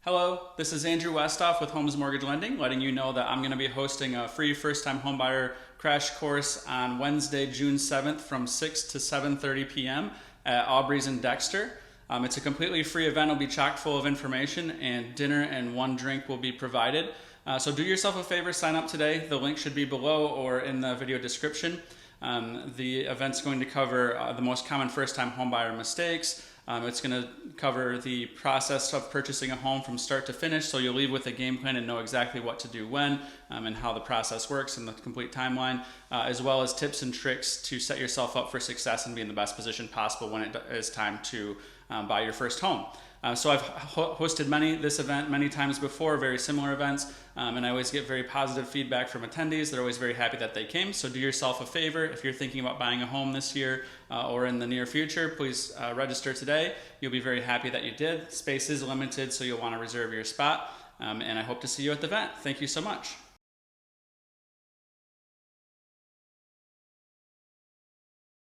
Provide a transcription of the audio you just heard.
Hello, this is Andrew Westhof with Homes Mortgage Lending, letting you know that I'm going to be hosting a free first-time homebuyer crash course on Wednesday, June 7th from 6 to 7:30 p.m. at Aubrey's in Dexter. It's a completely free event. It'll be chock full of information, and dinner and one drink will be provided. So do yourself a favor, sign up today. The link should be below or in the video description. The event's going to cover the most common first-time homebuyer mistakes. It's going to cover the process of purchasing a home from start to finish, so you'll leave with a game plan and know exactly what to do when and how the process works and the complete timeline, as well as tips and tricks to set yourself up for success and be in the best position possible when it is time to buy your first home. So I've hosted this event many times before, very similar events, and I always get very positive feedback from attendees. They're always very happy that they came. So do yourself a favor. If you're thinking about buying a home this year or in the near future, please register today. You'll be very happy that you did. Space is limited, so you'll want to reserve your spot, and I hope to see you at the event. Thank you so much.